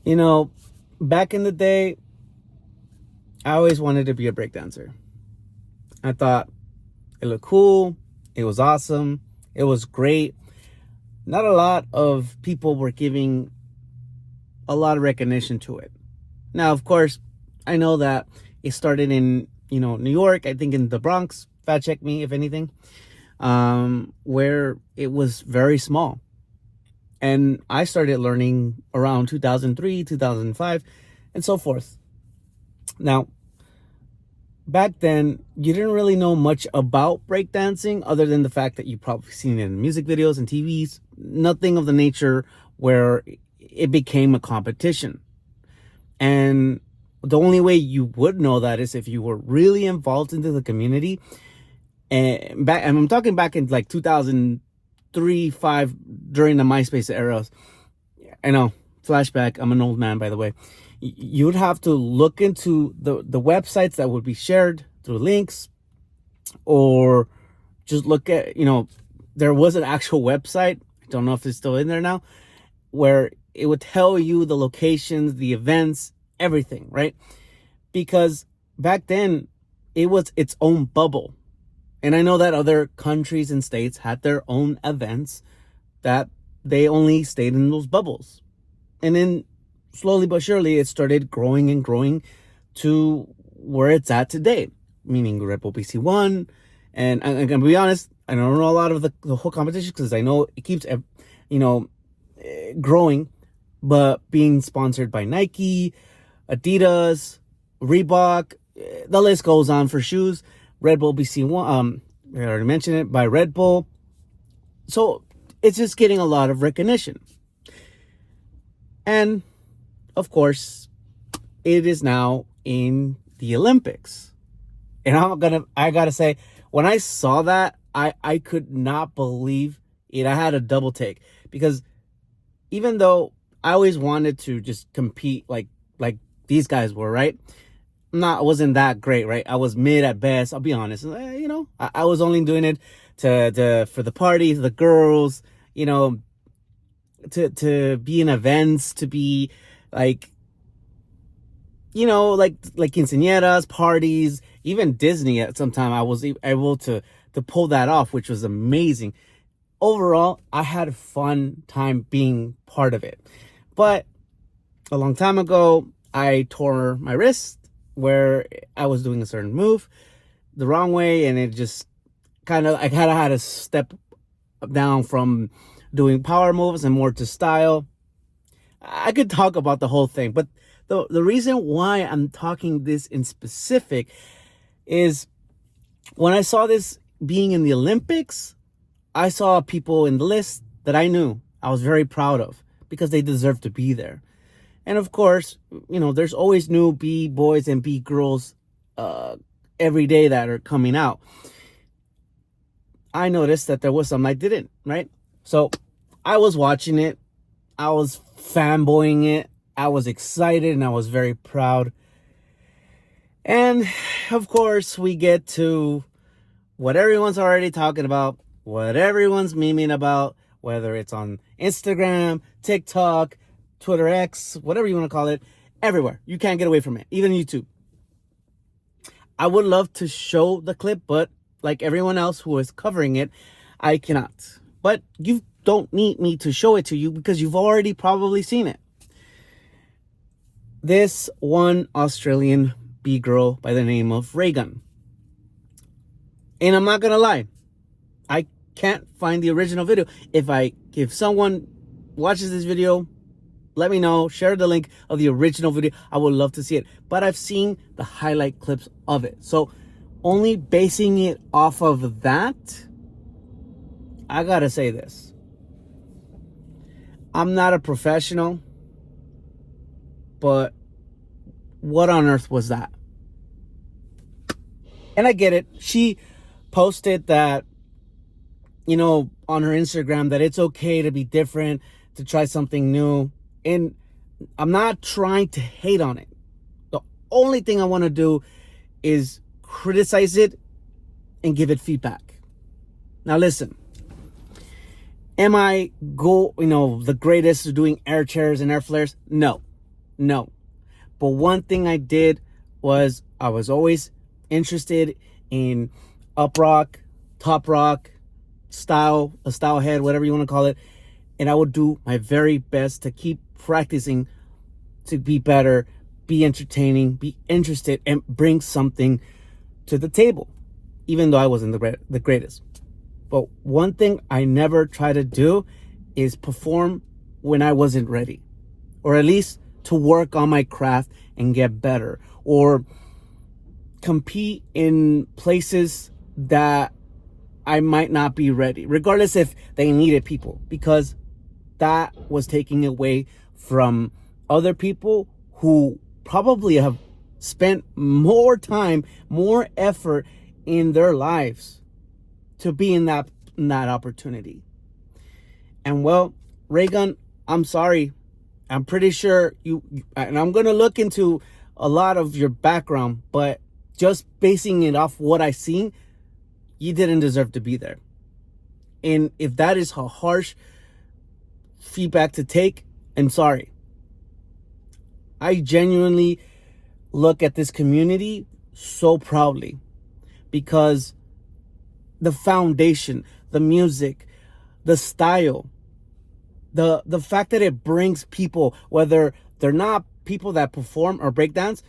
You know, back in the day, I always wanted to be a breakdancer. I thought it looked cool, it was awesome, it was great. Not a lot of people were giving a lot of recognition to it. Now, of course, I know that it started in, New York, I think in the Bronx, fact check me if anything, where it was very small. And I started learning around 2003, 2005, and so forth. Now, back then, you didn't really know much about breakdancing other than the fact that you probably seen it in music videos and TVs. Nothing of the nature where it became a competition. And the only way you would know that is if you were really involved into the community. And I'm talking back in like 2003, 5, during the MySpace eras. I know, flashback. I'm an old man, by the way. You would have to look into the websites that would be shared through links, or just look at, there was an actual website. I don't know if it's still in there now, where it would tell you the locations, the events, everything, right? Because back then it was its own bubble. And I know that other countries and states had their own events that they only stayed in those bubbles. And then slowly but surely it started growing and growing to where it's at today, meaning Red Bull BC1. And I'm going to be honest, I don't know a lot of the whole competition because I know it keeps, growing, but being sponsored by Nike, Adidas, Reebok, the list goes on for shoes. Red Bull BC1, I already mentioned it, by Red Bull. So it's just getting a lot of recognition. And of course, it is now in the Olympics. And I gotta say, when I saw that, I could not believe it. I had a double take because even though I always wanted to just compete like these guys were, right? I wasn't that great, right? I was mid at best. I'll be honest. I was only doing it for the parties, the girls, to be in events, to be like, like quinceañeras, parties, even Disney at some time. I was able to pull that off, which was amazing. Overall, I had a fun time being part of it. But a long time ago, I tore my wrist where I was doing a certain move the wrong way, and it just I kind of had to step down from doing power moves and more to style. I could talk about the whole thing, but the reason why I'm talking this in specific is when I saw this being in the Olympics, I saw people in the list that I knew I was very proud of because they deserve to be there. And of course, there's always new B-boys and B-girls every day that are coming out. I noticed that there was some I didn't, right? So I was watching it. I was fanboying it. I was excited and I was very proud. And of course, we get to what everyone's already talking about, what everyone's memeing about, whether it's on Instagram, TikTok, Twitter X, whatever you want to call it, everywhere. You can't get away from it, even YouTube. I would love to show the clip, but like everyone else who is covering it, I cannot. But you don't need me to show it to you because you've already probably seen it. This one Australian B-girl by the name of Reagan. And I'm not going to lie, I can't find the original video. If someone watches this video, let me know, share the link of the original video. I would love to see it. But I've seen the highlight clips of it. So only basing it off of that, I gotta say this. I'm not a professional, but what on earth was that? And I get it. She posted that, on her Instagram, that it's okay to be different, to try something new. And I'm not trying to hate on it. The only thing I want to do is criticize it and give it feedback. Now listen, am I the greatest at doing air chairs and air flares? No. No. But one thing I did was I was always interested in up rock, top rock, style, a style head, whatever you want to call it. And I would do my very best to keep practicing to be better, be entertaining, be interested, and bring something to the table, even though I wasn't the greatest. But one thing I never try to do is perform when I wasn't ready, or at least to work on my craft and get better, or compete in places that I might not be ready, regardless if they needed people, because that was taking away from other people who probably have spent more time, more effort in their lives to be in that opportunity. And well, Raygun, I'm sorry. I'm pretty sure and I'm going to look into a lot of your background, but just basing it off what I seen, you didn't deserve to be there. And if that is a harsh feedback to take, I'm sorry. I genuinely look at this community so proudly because the foundation, the music, the style, the fact that it brings people, whether they're not people that perform or breakdance,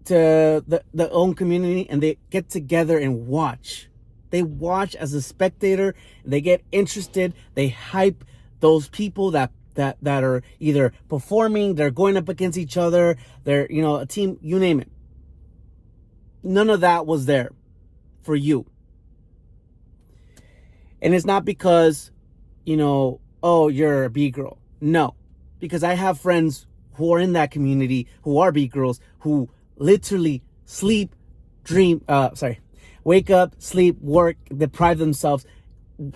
to the own community, and they get together and watch. They watch as a spectator, they get interested, they hype those people that are either performing, they're going up against each other, they're, a team, you name it. None of that was there for you. And it's not because, oh, you're a B-girl. No. Because I have friends who are in that community, who are B-girls, who literally sleep, wake up, sleep, work, deprive themselves,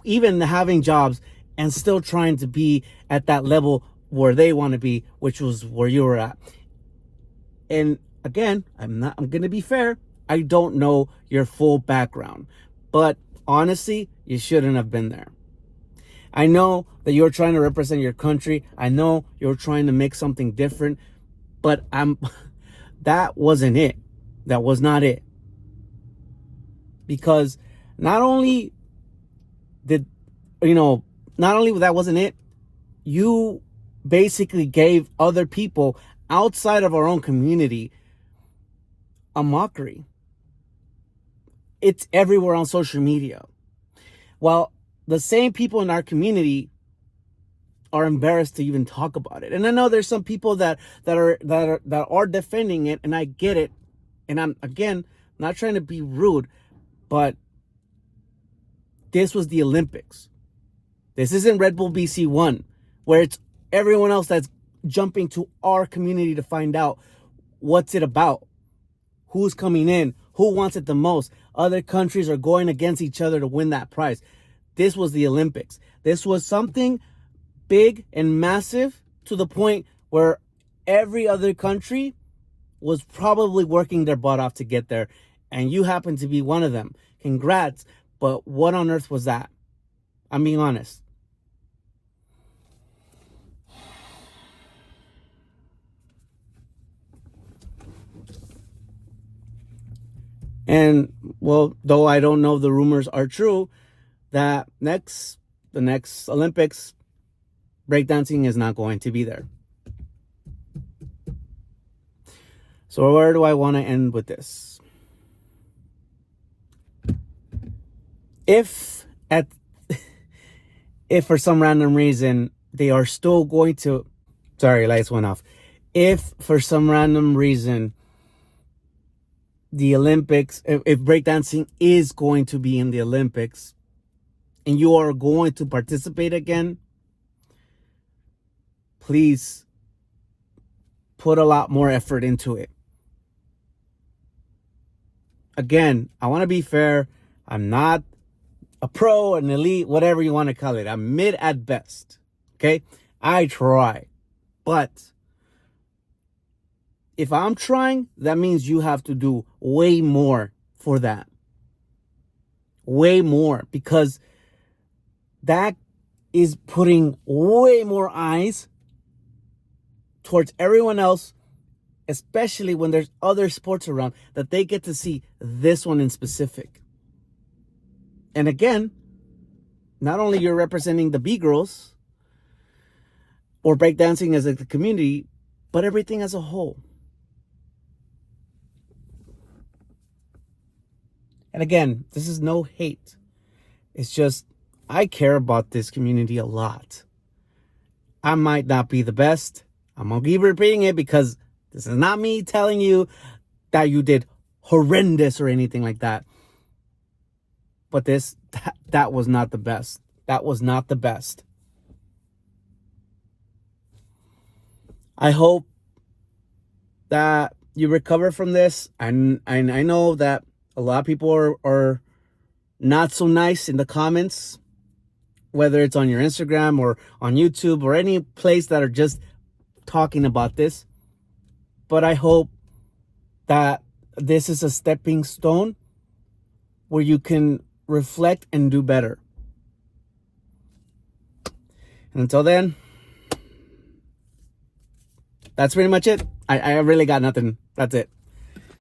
even having jobs, and still trying to be at that level where they want to be, which was where you were at. And again, I'm going to be fair. I don't know your full background, but honestly, you shouldn't have been there. I know that you're trying to represent your country. I know you're trying to make something different, but that wasn't it. That was not it. Because not only that wasn't it, you basically gave other people outside of our own community a mockery. It's everywhere on social media. Well, the same people in our community are embarrassed to even talk about it. And I know there's some people that are defending it, and I get it. And I'm, again, not trying to be rude, but this was the Olympics. This isn't Red Bull BC1, where it's everyone else that's jumping to our community to find out what's it about, who's coming in, who wants it the most. Other countries are going against each other to win that prize. This was the Olympics. This was something big and massive to the point where every other country was probably working their butt off to get there. And you happen to be one of them. Congrats. But what on earth was that? I'm being honest. And, well, though I don't know if the rumors are true, that the next Olympics, breakdancing is not going to be there. So where do I want to end with this? If for some random reason they are still going to, sorry, lights went off. If for some random reason the Olympics, if breakdancing is going to be in the Olympics and you are going to participate again, please put a lot more effort into it. Again, I want to be fair. I'm not a pro, an elite, whatever you want to call it. I'm mid at best. Okay? I try. But if I'm trying, that means you have to do way more for that. Way more. Because that is putting way more eyes towards everyone else, especially when there's other sports around, that they get to see this one in specific. And again, not only you're representing the B-girls or breakdancing as a community, but everything as a whole. And again, this is no hate. It's just, I care about this community a lot. I might not be the best. I'm going to keep repeating it because this is not me telling you that you did horrendous or anything like that. But that was not the best. That was not the best. I hope that you recover from this. And I know that a lot of people are not so nice in the comments, whether it's on your Instagram or on YouTube or any place that are just talking about this. But I hope that this is a stepping stone where you can reflect and do better. And until then, that's pretty much it. I really got nothing. That's it.